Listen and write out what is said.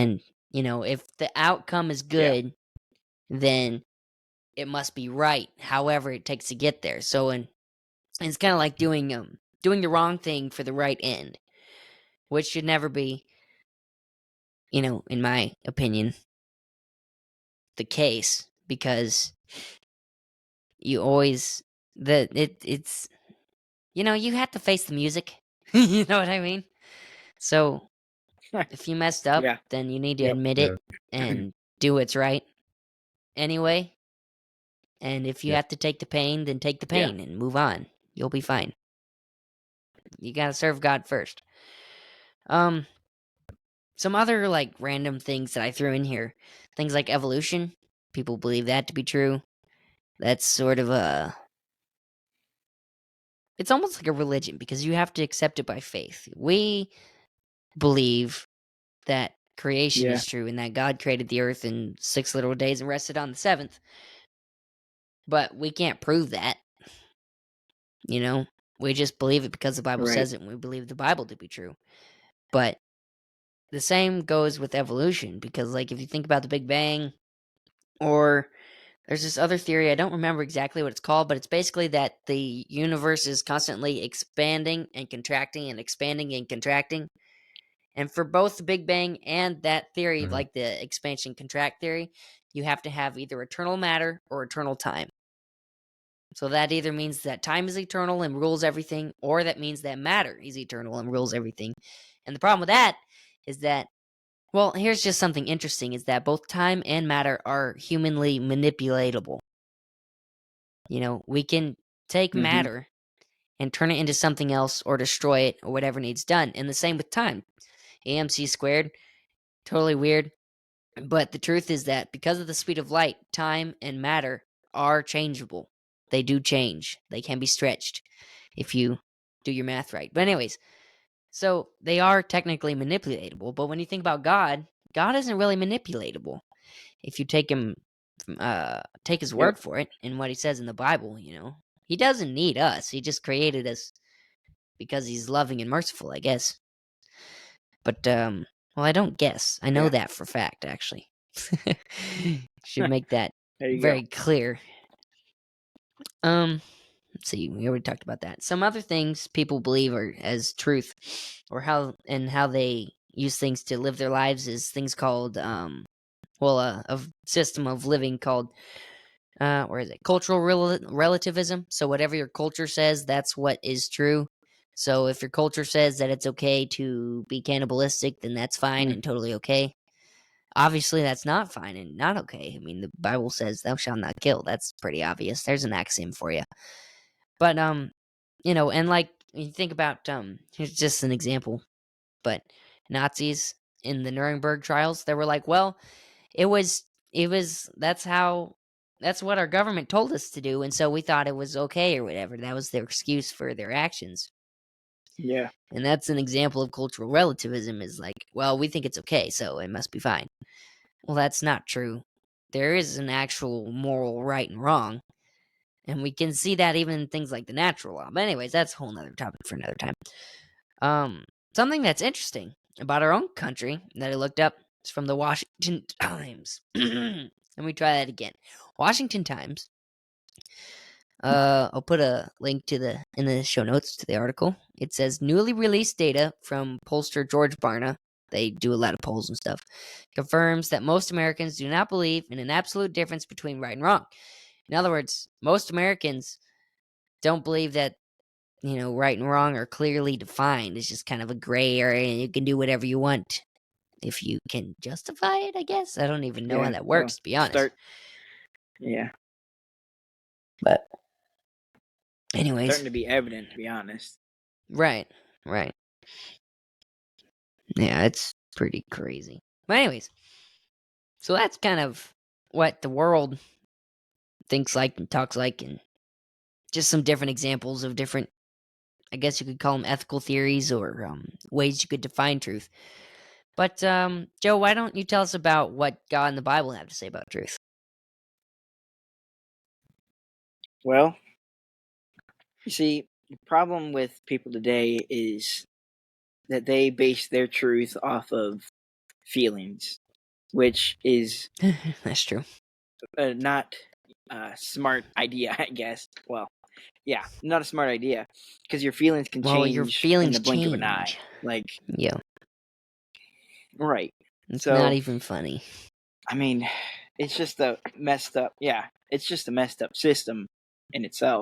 And, if the outcome is Yeah. good, then it must be right, however it takes to get there. So, it's kind of like doing the wrong thing for the right end, which should never be, in my opinion, the case, because you always it's you have to face the music. You know what I mean? So if you messed up, Yeah. then you need to Yep. admit Yeah. it and do what's right anyway. And if you Yeah. have to take the pain, then take the Yeah. pain and move on. You'll be fine. You gotta serve God first. Um, some other like random things that I threw in here, things like evolution. People believe that to be true. That's sort of it's almost like a religion because you have to accept it by faith. We believe that creation Yeah. is true and that God created the earth in 6 literal days and rested on the seventh. But we can't prove that, you know? We just believe it because the Bible Right. says it and we believe the Bible to be true. But the same goes with evolution because, like, if you think about the Big Bang, or there's this other theory, I don't remember exactly what it's called, but it's basically that the universe is constantly expanding and contracting and expanding and contracting. And for both the Big Bang and that theory, Mhm. like the expansion contract theory, you have to have either eternal matter or eternal time. So that either means that time is eternal and rules everything, or that means that matter is eternal and rules everything. And the problem with that is that, well, here's just something interesting, is that both time and matter are humanly manipulatable. We can take Mm-hmm. matter and turn it into something else or destroy it or whatever needs done. And the same with time. AMC squared, totally weird. But the truth is that because of the speed of light, time and matter are changeable. They do change. They can be stretched if you do your math right. But anyways, so they are technically manipulatable. But when you think about God, God isn't really manipulatable. If you take his Yep. word for it and what he says in the Bible, he doesn't need us. He just created us because he's loving and merciful, I guess. But well, I don't guess. I know Yeah. that for fact, actually. Should make that There you go. very clear. Let's see. We already talked about that. Some other things people believe are as truth, or how they use things to live their lives, is things called a system of living called where is it? Cultural relativism. So whatever your culture says, that's what is true. So if your culture says that it's okay to be cannibalistic, then that's fine Mm. and totally okay. Obviously, that's not fine and not okay. I mean, the Bible says, "Thou shalt not kill." That's pretty obvious. There's an axiom for you. But and like you think about here's just an example. But Nazis in the Nuremberg trials, they were like, "Well, it was that's what our government told us to do, and so we thought it was okay or whatever." That was their excuse for their actions. Yeah. And that's an example of cultural relativism, is like, well, we think it's okay, so it must be fine. Well, that's not true. There is an actual moral right and wrong, and we can see that even in things like the natural law. But anyways, that's a whole nother topic for another time. Something that's interesting about our own country that I looked up is from the Washington Times. Let me try that again. Washington Times. I'll put a link in the show notes to the article. It says newly released data from pollster George Barna. They do a lot of polls and stuff. Confirms that most Americans do not believe in an absolute difference between right and wrong. In other words, most Americans don't believe that right and wrong are clearly defined. It's just kind of a gray area, and you can do whatever you want if you can justify it, I guess. I don't even know how Yeah. that Well, works, to be honest. Yeah. But anyways, Starting to be evident, to be honest. right. Yeah, it's pretty crazy. But anyways, so that's kind of what the world thinks like and talks like, and just some different examples of different, I guess you could call them ethical theories, or ways you could define truth. But Joe, why don't you tell us about what God and the Bible have to say about truth? Well, you see, the problem with people today is that they base their truth off of feelings, which is That's true. not a smart idea, I guess. Well, yeah, not a smart idea because your feelings can Well, your change in feelings the blink of an eye. change. Like, Yeah, right. it's not So, even funny. I mean, it's just a messed up. Yeah, it's just a messed up system in itself.